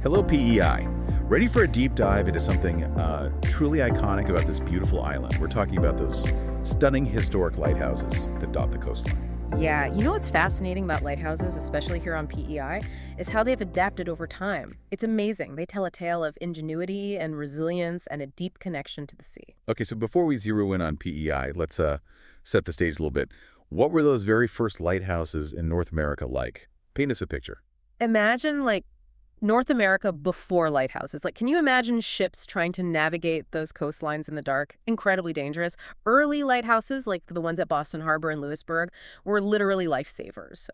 Hello, PEI. Ready for a deep dive into something truly iconic about this beautiful island? We're talking about those stunning historic lighthouses that dot the coastline. Yeah, you know what's fascinating about lighthouses, especially here on PEI, is how they've adapted over time. It's amazing. They tell a tale of ingenuity and resilience and a deep connection to the sea. Okay, so before we zero in on PEI, let's set the stage a little bit. What were those very first lighthouses in North America like? Paint us a picture. Imagine, North America before lighthouses. Can you imagine ships trying to navigate those coastlines in the dark? Incredibly dangerous. Early lighthouses, like the ones at Boston Harbor and Lewisburg, were literally lifesavers.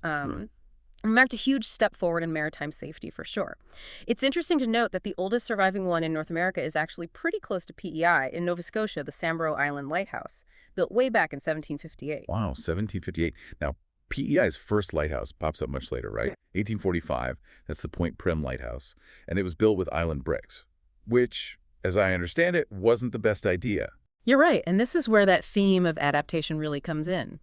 Marked a huge step forward in maritime safety, for sure. It's interesting to note that the oldest surviving one in North America is actually pretty close to PEI in Nova Scotia, the Sambro Island Lighthouse, built way back in 1758. Wow, 1758. Now, PEI's first lighthouse pops up much later, right? 1845, that's the Point Prim Lighthouse, and it was built with island bricks, which, as I understand it, wasn't the best idea. You're right, and this is where that theme of adaptation really comes in.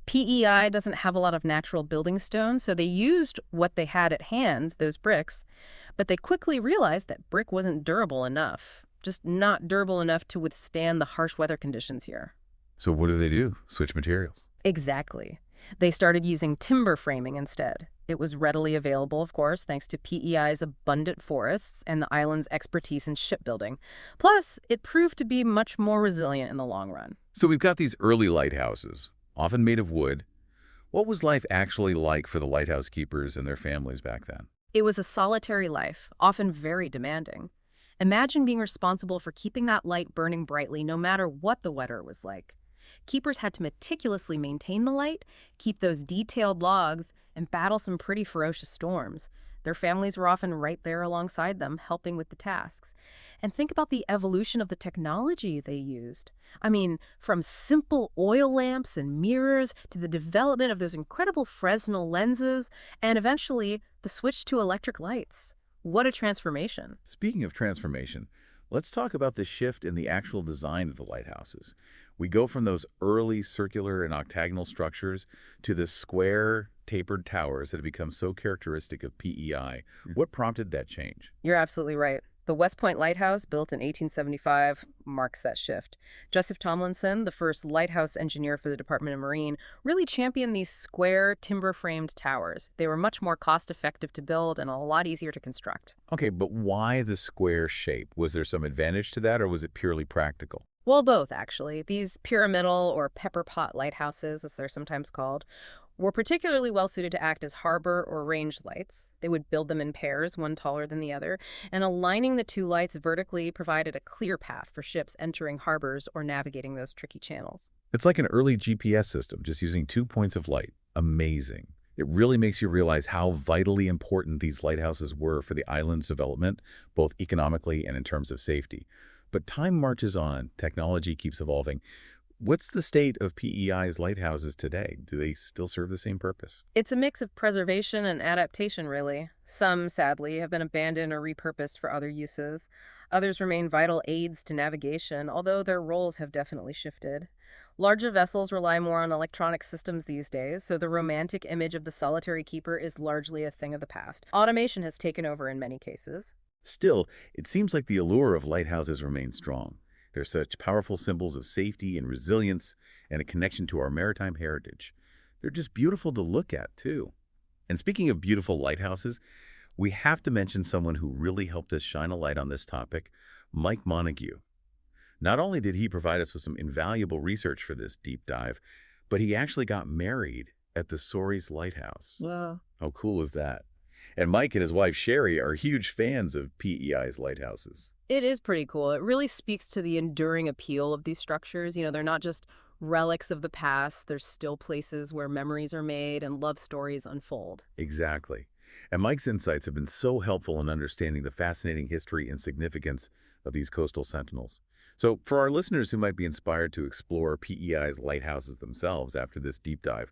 PEI doesn't have a lot of natural building stones, so they used what they had at hand, those bricks, but they quickly realized that brick wasn't durable enough, just not durable enough to withstand the harsh weather conditions here. So what do? Switch materials. Exactly. They started using timber framing instead. It was readily available, of course, thanks to PEI's abundant forests and the island's expertise in shipbuilding. Plus, it proved to be much more resilient in the long run. So we've got these early lighthouses, often made of wood. What was life actually like for the lighthouse keepers and their families back then? It was a solitary life, often very demanding. Imagine being responsible for keeping that light burning brightly no matter what the weather was like. Keepers had to meticulously maintain the light, keep those detailed logs, and battle some pretty ferocious storms. Their families were often right there alongside them, helping with the tasks. And think about the evolution of the technology they used. I mean, from simple oil lamps and mirrors to the development of those incredible Fresnel lenses, and eventually the switch to electric lights. What a transformation. Speaking of transformation, let's talk about the shift in the actual design of the lighthouses. We go from those early circular and octagonal structures to the square, tapered towers that have become so characteristic of PEI. What prompted that change? You're absolutely right. The West Point Lighthouse, built in 1875, marks that shift. Joseph Tomlinson, the first lighthouse engineer for the Department of Marine, really championed these square, timber-framed towers. They were much more cost-effective to build and a lot easier to construct. Okay, but why the square shape? Was there some advantage to that, or was it purely practical? Well, both, actually. These pyramidal or pepper pot lighthouses, as they're sometimes called, were particularly well-suited to act as harbor or range lights. They would build them in pairs, one taller than the other, and aligning the two lights vertically provided a clear path for ships entering harbors or navigating those tricky channels. It's like an early GPS system, just using 2 points of light. Amazing. It really makes you realize how vitally important these lighthouses were for the island's development, both economically and in terms of safety. But time marches on, technology keeps evolving. What's the state of PEI's lighthouses today? Do they still serve the same purpose? It's a mix of preservation and adaptation, really. Some, sadly, have been abandoned or repurposed for other uses. Others remain vital aids to navigation, although their roles have definitely shifted. Larger vessels rely more on electronic systems these days, so the romantic image of the solitary keeper is largely a thing of the past. Automation has taken over in many cases. Still, it seems like the allure of lighthouses remains strong. They're such powerful symbols of safety and resilience and a connection to our maritime heritage. They're just beautiful to look at, too. And speaking of beautiful lighthouses, we have to mention someone who really helped us shine a light on this topic, Mike Montague. Not only did he provide us with some invaluable research for this deep dive, but he actually got married at the Soaries Lighthouse. Wow. How cool is that? And Mike and his wife Sherry are huge fans of PEI's lighthouses. It is pretty cool. It really speaks to the enduring appeal of these structures. You know, they're not just relics of the past. They're still places where memories are made and love stories unfold. Exactly. And Mike's insights have been so helpful in understanding the fascinating history and significance of these coastal sentinels. So for our listeners who might be inspired to explore PEI's lighthouses themselves after this deep dive,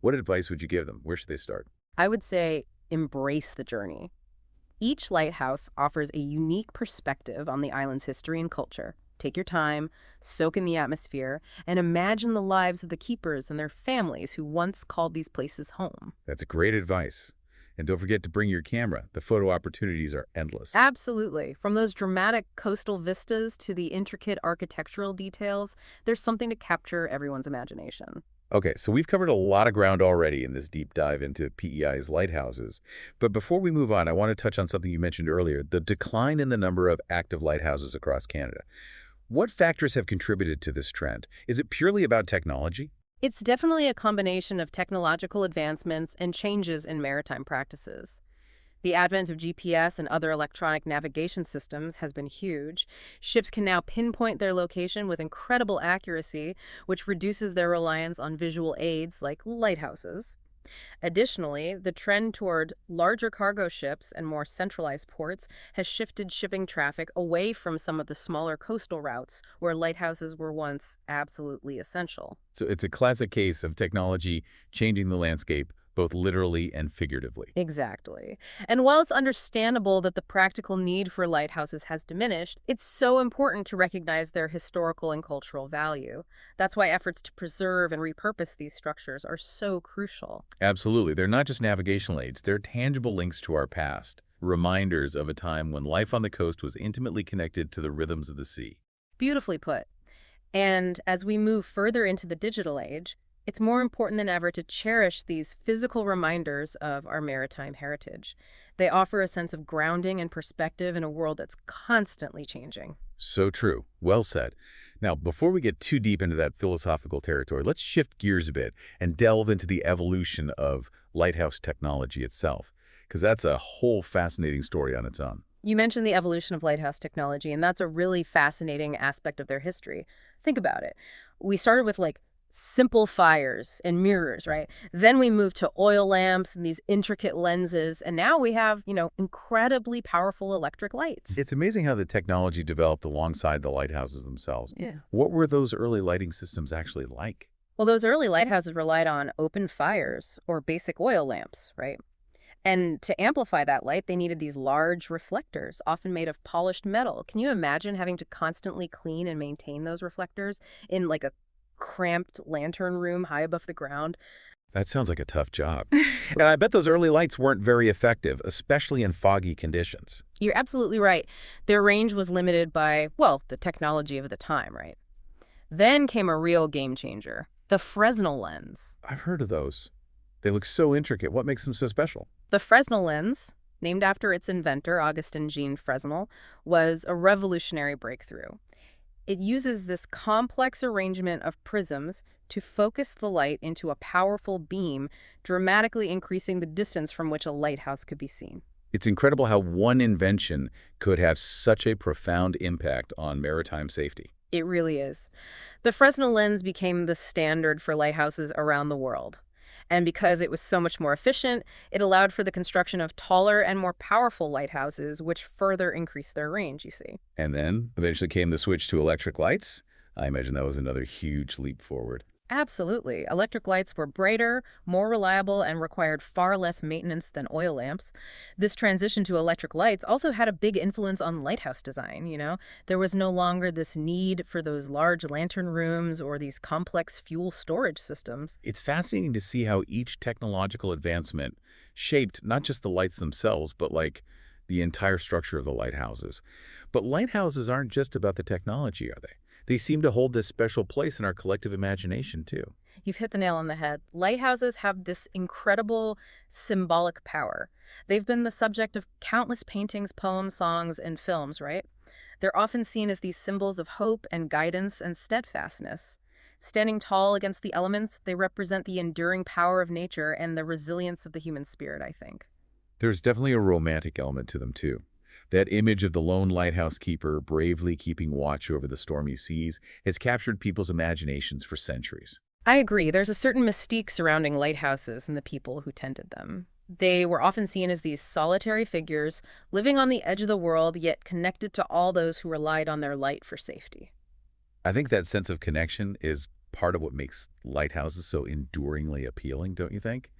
what advice would you give them? Where should they start? I would say embrace the journey. Each lighthouse offers a unique perspective on the island's history and culture. Take your time, soak in the atmosphere, and imagine the lives of the keepers and their families who once called these places home. That's great advice. And don't forget to bring your camera. The photo opportunities are endless. Absolutely. From those dramatic coastal vistas to the intricate architectural details, there's something to capture everyone's imagination. Okay, so we've covered a lot of ground already in this deep dive into PEI's lighthouses. But before we move on, I want to touch on something you mentioned earlier, the decline in the number of active lighthouses across Canada. What factors have contributed to this trend? Is it purely about technology? It's definitely a combination of technological advancements and changes in maritime practices. The advent of GPS and other electronic navigation systems has been huge. Ships can now pinpoint their location with incredible accuracy, which reduces their reliance on visual aids like lighthouses. Additionally, the trend toward larger cargo ships and more centralized ports has shifted shipping traffic away from some of the smaller coastal routes where lighthouses were once absolutely essential. So it's a classic case of technology changing the landscape, both literally and figuratively. Exactly. And while it's understandable that the practical need for lighthouses has diminished, it's so important to recognize their historical and cultural value. That's why efforts to preserve and repurpose these structures are so crucial. Absolutely. They're not just navigational aids, they're tangible links to our past, reminders of a time when life on the coast was intimately connected to the rhythms of the sea. Beautifully put. And as we move further into the digital age, it's more important than ever to cherish these physical reminders of our maritime heritage. They offer a sense of grounding and perspective in a world that's constantly changing. So true. Well said. Now, before we get too deep into that philosophical territory, let's shift gears a bit and delve into the evolution of lighthouse technology itself, because that's a whole fascinating story on its own. You mentioned the evolution of lighthouse technology, and that's a really fascinating aspect of their history. Think about it. We started with simple fires and mirrors, right? Then we moved to oil lamps and these intricate lenses, and now we have, incredibly powerful electric lights. It's amazing how the technology developed alongside the lighthouses themselves. Yeah. What were those early lighting systems actually like? Well, those early lighthouses relied on open fires or basic oil lamps, right? And to amplify that light, they needed these large reflectors, often made of polished metal. Can you imagine having to constantly clean and maintain those reflectors in a cramped lantern room high above the ground? That sounds like a tough job. And I bet those early lights weren't very effective, especially in foggy conditions. You're absolutely right. Their range was limited by, well, the technology of the time, right? Then came a real game changer, the Fresnel lens. I've heard of those. They look so intricate. What makes them so special? The Fresnel lens, named after its inventor, Augustin Jean Fresnel, was a revolutionary breakthrough. It uses this complex arrangement of prisms to focus the light into a powerful beam, dramatically increasing the distance from which a lighthouse could be seen. It's incredible how one invention could have such a profound impact on maritime safety. It really is. The Fresnel lens became the standard for lighthouses around the world. And because it was so much more efficient, it allowed for the construction of taller and more powerful lighthouses, which further increased their range, you see. And then eventually came the switch to electric lights. I imagine that was another huge leap forward. Absolutely. Electric lights were brighter, more reliable, and required far less maintenance than oil lamps. This transition to electric lights also had a big influence on lighthouse design. There was no longer this need for those large lantern rooms or these complex fuel storage systems. It's fascinating to see how each technological advancement shaped not just the lights themselves, but the entire structure of the lighthouses. But lighthouses aren't just about the technology, are they? They seem to hold this special place in our collective imagination, too. You've hit the nail on the head. Lighthouses have this incredible symbolic power. They've been the subject of countless paintings, poems, songs, and films, right? They're often seen as these symbols of hope and guidance and steadfastness. Standing tall against the elements, they represent the enduring power of nature and the resilience of the human spirit, I think. There's definitely a romantic element to them, too. That image of the lone lighthouse keeper bravely keeping watch over the stormy seas has captured people's imaginations for centuries. I agree. There's a certain mystique surrounding lighthouses and the people who tended them. They were often seen as these solitary figures, living on the edge of the world, yet connected to all those who relied on their light for safety. I think that sense of connection is part of what makes lighthouses so enduringly appealing, don't you think?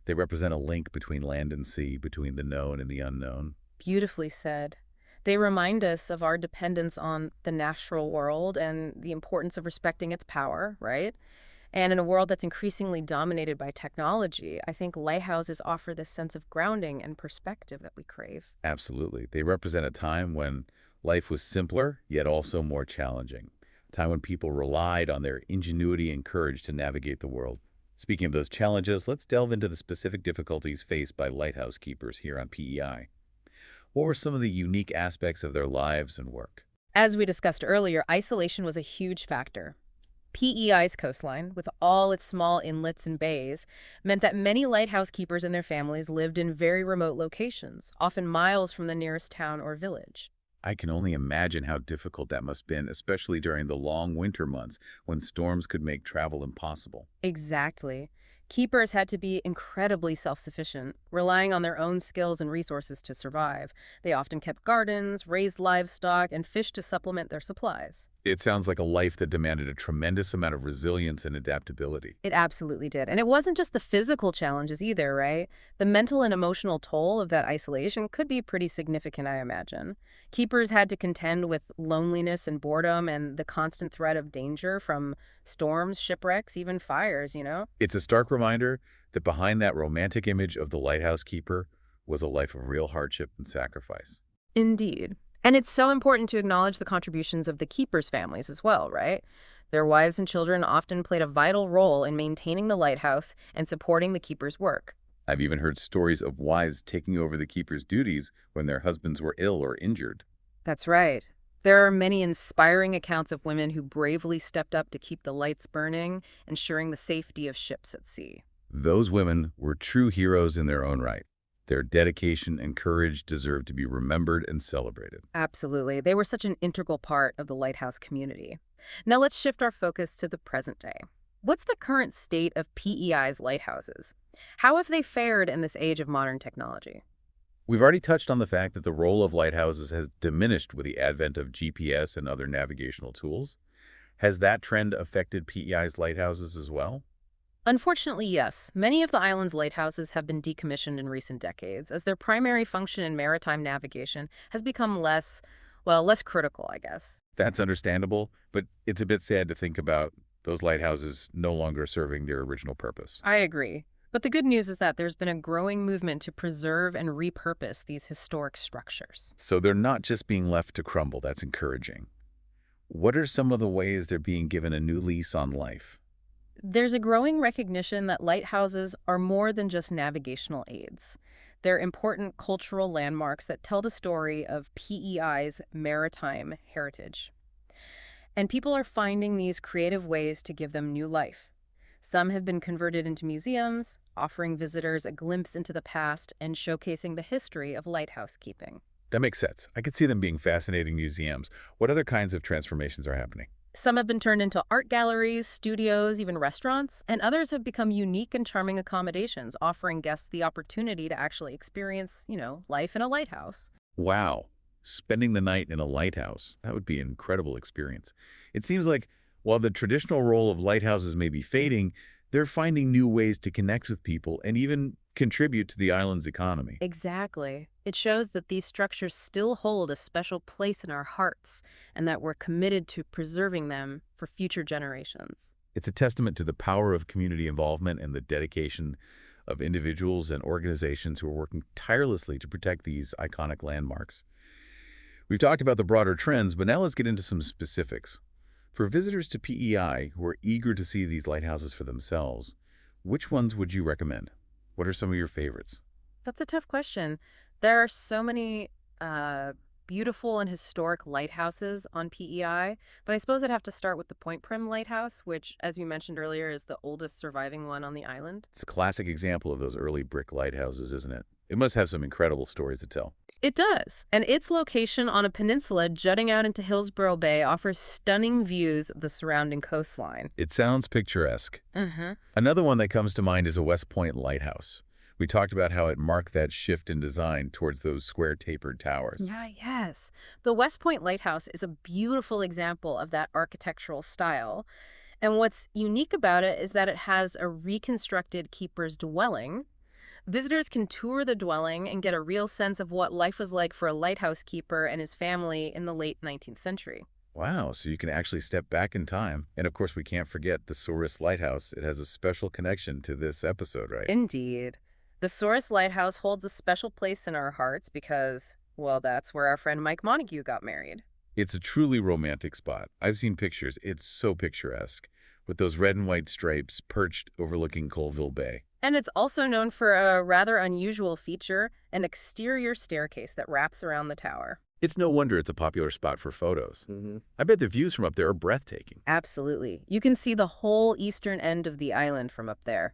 They represent a link between land and sea, between the known and the unknown. Beautifully said. They remind us of our dependence on the natural world and the importance of respecting its power, right? And in a world that's increasingly dominated by technology, I think lighthouses offer this sense of grounding and perspective that we crave. Absolutely. They represent a time when life was simpler, yet also more challenging. A time when people relied on their ingenuity and courage to navigate the world. Speaking of those challenges, let's delve into the specific difficulties faced by lighthouse keepers here on PEI. What were some of the unique aspects of their lives and work? As we discussed earlier, isolation was a huge factor. PEI's coastline, with all its small inlets and bays, meant that many lighthouse keepers and their families lived in very remote locations, often miles from the nearest town or village. I can only imagine how difficult that must have been, especially during the long winter months when storms could make travel impossible. Exactly. Keepers had to be incredibly self-sufficient, relying on their own skills and resources to survive. They often kept gardens, raised livestock, and fished to supplement their supplies. It sounds like a life that demanded a tremendous amount of resilience and adaptability. It absolutely did. And it wasn't just the physical challenges either, right? The mental and emotional toll of that isolation could be pretty significant, I imagine. Keepers had to contend with loneliness and boredom and the constant threat of danger from storms, shipwrecks, even fires. It's a stark reminder that behind that romantic image of the lighthouse keeper was a life of real hardship and sacrifice. Indeed. And it's so important to acknowledge the contributions of the keepers' families as well, right? Their wives and children often played a vital role in maintaining the lighthouse and supporting the keepers' work. I've even heard stories of wives taking over the keeper's duties when their husbands were ill or injured. That's right. There are many inspiring accounts of women who bravely stepped up to keep the lights burning, ensuring the safety of ships at sea. Those women were true heroes in their own right. Their dedication and courage deserve to be remembered and celebrated. Absolutely. They were such an integral part of the lighthouse community. Now let's shift our focus to the present day. What's the current state of PEI's lighthouses? How have they fared in this age of modern technology? We've already touched on the fact that the role of lighthouses has diminished with the advent of GPS and other navigational tools. Has that trend affected PEI's lighthouses as well? Unfortunately, yes. Many of the island's lighthouses have been decommissioned in recent decades as their primary function in maritime navigation has become less critical, I guess. That's understandable, but it's a bit sad to think about those lighthouses no longer serving their original purpose. I agree. But the good news is that there's been a growing movement to preserve and repurpose these historic structures. So they're not just being left to crumble. That's encouraging. What are some of the ways they're being given a new lease on life? There's a growing recognition that lighthouses are more than just navigational aids. They're important cultural landmarks that tell the story of PEI's maritime heritage. And people are finding these creative ways to give them new life. Some have been converted into museums, offering visitors a glimpse into the past and showcasing the history of lighthouse keeping. That makes sense. I could see them being fascinating museums. What other kinds of transformations are happening? Some have been turned into art galleries, studios, even restaurants, and others have become unique and charming accommodations, offering guests the opportunity to actually experience, life in a lighthouse. Wow. Spending the night in a lighthouse. That would be an incredible experience. It seems like while the traditional role of lighthouses may be fading, they're finding new ways to connect with people and even contribute to the island's economy. Exactly. It shows that these structures still hold a special place in our hearts and that we're committed to preserving them for future generations. It's a testament to the power of community involvement and the dedication of individuals and organizations who are working tirelessly to protect these iconic landmarks. We've talked about the broader trends, but now let's get into some specifics. For visitors to PEI who are eager to see these lighthouses for themselves, which ones would you recommend? What are some of your favorites? That's a tough question. There are so many beautiful and historic lighthouses on PEI, but I suppose I'd have to start with the Point Prim Lighthouse, which, as we mentioned earlier, is the oldest surviving one on the island. It's a classic example of those early brick lighthouses, isn't it? It must have some incredible stories to tell. It does, and its location on a peninsula jutting out into Hillsborough Bay offers stunning views of the surrounding coastline. It sounds picturesque. Mm-hmm. Another one that comes to mind is a West Point lighthouse. We talked about how it marked that shift in design towards those square tapered towers. Yes. The West Point Lighthouse is a beautiful example of that architectural style. And what's unique about it is that it has a reconstructed keeper's dwelling. Visitors can tour the dwelling and get a real sense of what life was like for a lighthouse keeper and his family in the late 19th century. Wow, so you can actually step back in time. And of course, we can't forget the Souris Lighthouse. It has a special connection to this episode, right? Indeed. The Souris Lighthouse holds a special place in our hearts because, well, that's where our friend Mike Montague got married. It's a truly romantic spot. I've seen pictures. It's so picturesque, with those red and white stripes perched overlooking Colville Bay. And it's also known for a rather unusual feature, an exterior staircase that wraps around the tower. It's no wonder it's a popular spot for photos. I bet the views from up there are breathtaking. Absolutely. You can see the whole eastern end of the island from up there.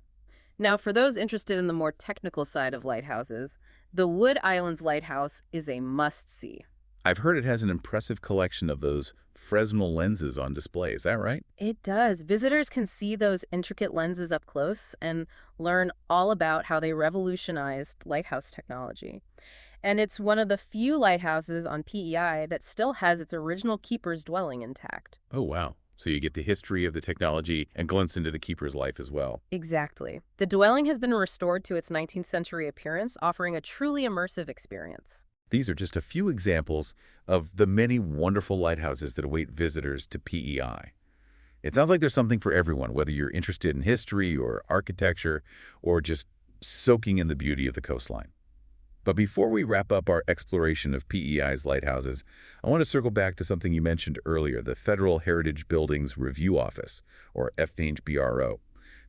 Now, for those interested in the more technical side of lighthouses, the Wood Islands Lighthouse is a must-see. I've heard it has an impressive collection of those Fresnel lenses on display. Is that right? It does. Visitors can see those intricate lenses up close and learn all about how they revolutionized lighthouse technology. And it's one of the few lighthouses on PEI that still has its original keeper's dwelling intact. Oh, wow. So you get the history of the technology and glimpse into the keeper's life as well. Exactly. The dwelling has been restored to its 19th century appearance, offering a truly immersive experience. These are just a few examples of the many wonderful lighthouses that await visitors to PEI. It sounds like there's something for everyone, whether you're interested in history or architecture or just soaking in the beauty of the coastline. But before we wrap up our exploration of PEI's lighthouses, I want to circle back to something you mentioned earlier, the Federal Heritage Buildings Review Office, or FHBRO.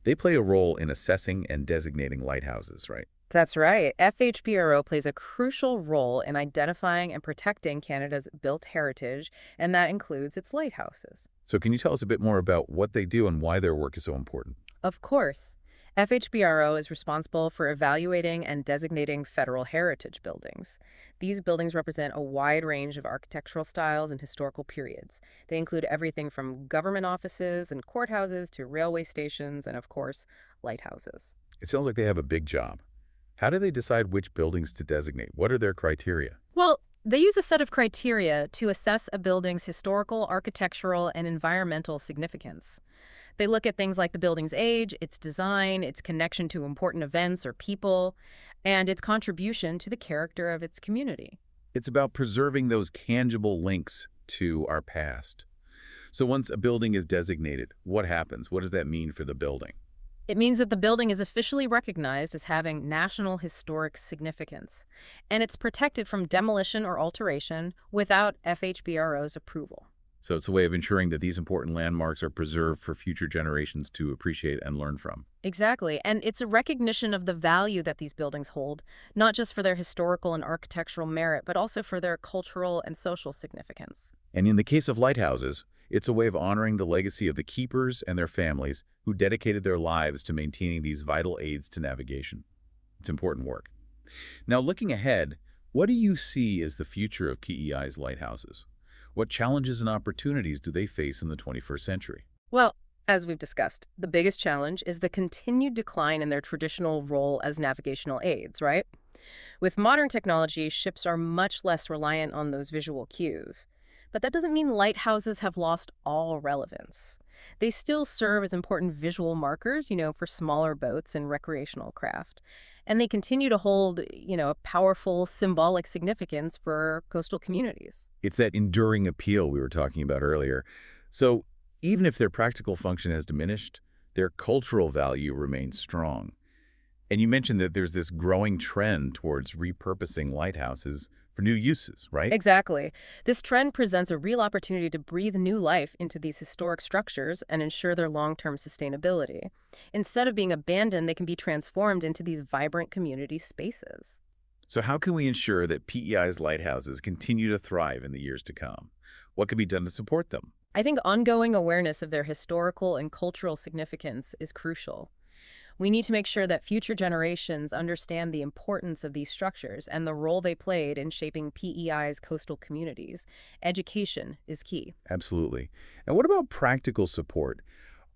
They play a role in assessing and designating lighthouses, right? That's right. FHBRO plays a crucial role in identifying and protecting Canada's built heritage, and that includes its lighthouses. So can you tell us a bit more about what they do and why their work is so important? Of course. FHBRO is responsible for evaluating and designating federal heritage buildings. These buildings represent a wide range of architectural styles and historical periods. They include everything from government offices and courthouses to railway stations and, of course, lighthouses. It sounds like they have a big job. How do they decide which buildings to designate? What are their criteria? Well, they use a set of criteria to assess a building's historical, architectural, and environmental significance. They look at things like the building's age, its design, its connection to important events or people, and its contribution to the character of its community. It's about preserving those tangible links to our past. So once a building is designated, what happens? What does that mean for the building? It means that the building is officially recognized as having national historic significance, and it's protected from demolition or alteration without FHBRO's approval. So it's a way of ensuring that these important landmarks are preserved for future generations to appreciate and learn from. Exactly, and it's a recognition of the value that these buildings hold, not just for their historical and architectural merit, but also for their cultural and social significance. And in the case of lighthouses, it's a way of honoring the legacy of the keepers and their families who dedicated their lives to maintaining these vital aids to navigation. It's important work. Now, looking ahead, what do you see as the future of PEI's lighthouses? What challenges and opportunities do they face in the 21st century? Well, as we've discussed, the biggest challenge is the continued decline in their traditional role as navigational aids, right? With modern technology, ships are much less reliant on those visual cues. But that doesn't mean lighthouses have lost all relevance. They still serve as important visual markers, for smaller boats and recreational craft. And they continue to hold, a powerful symbolic significance for coastal communities. It's that enduring appeal we were talking about earlier. So even if their practical function has diminished, their cultural value remains strong. And you mentioned that there's this growing trend towards repurposing lighthouses for new uses, right? Exactly. This trend presents a real opportunity to breathe new life into these historic structures and ensure their long-term sustainability. Instead of being abandoned, they can be transformed into these vibrant community spaces. So how can we ensure that PEI's lighthouses continue to thrive in the years to come? What can be done to support them? I think ongoing awareness of their historical and cultural significance is crucial. We need to make sure that future generations understand the importance of these structures and the role they played in shaping PEI's coastal communities. Education is key. Absolutely. And what about practical support?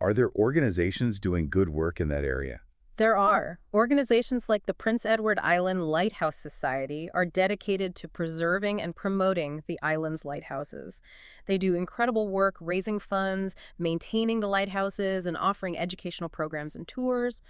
Are there organizations doing good work in that area? There are. Organizations like the Prince Edward Island Lighthouse Society are dedicated to preserving and promoting the island's lighthouses. They do incredible work raising funds, maintaining the lighthouses, and offering educational programs and tours.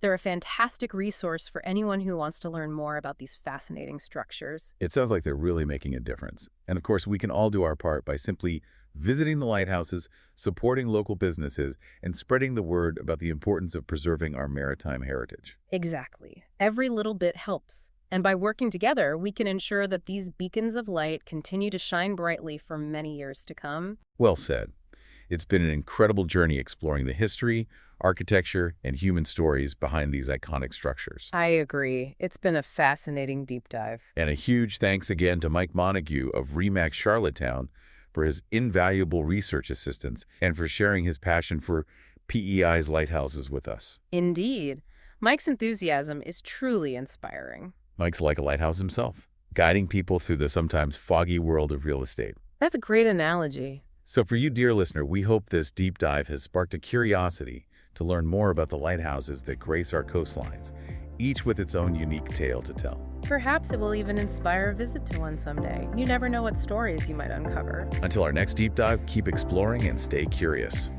They're a fantastic resource for anyone who wants to learn more about these fascinating structures. It sounds like they're really making a difference. And of course, we can all do our part by simply visiting the lighthouses, supporting local businesses, and spreading the word about the importance of preserving our maritime heritage. Exactly. Every little bit helps. And by working together, we can ensure that these beacons of light continue to shine brightly for many years to come. Well said. It's been an incredible journey exploring the history, architecture, and human stories behind these iconic structures. I agree. It's been a fascinating deep dive. And a huge thanks again to Mike Montague of REMAX Charlottetown for his invaluable research assistance and for sharing his passion for PEI's lighthouses with us. Indeed. Mike's enthusiasm is truly inspiring. Mike's like a lighthouse himself, guiding people through the sometimes foggy world of real estate. That's a great analogy. So for you, dear listener, we hope this deep dive has sparked a curiosity to learn more about the lighthouses that grace our coastlines, each with its own unique tale to tell. Perhaps it will even inspire a visit to one someday. You never know what stories you might uncover. Until our next deep dive, keep exploring and stay curious.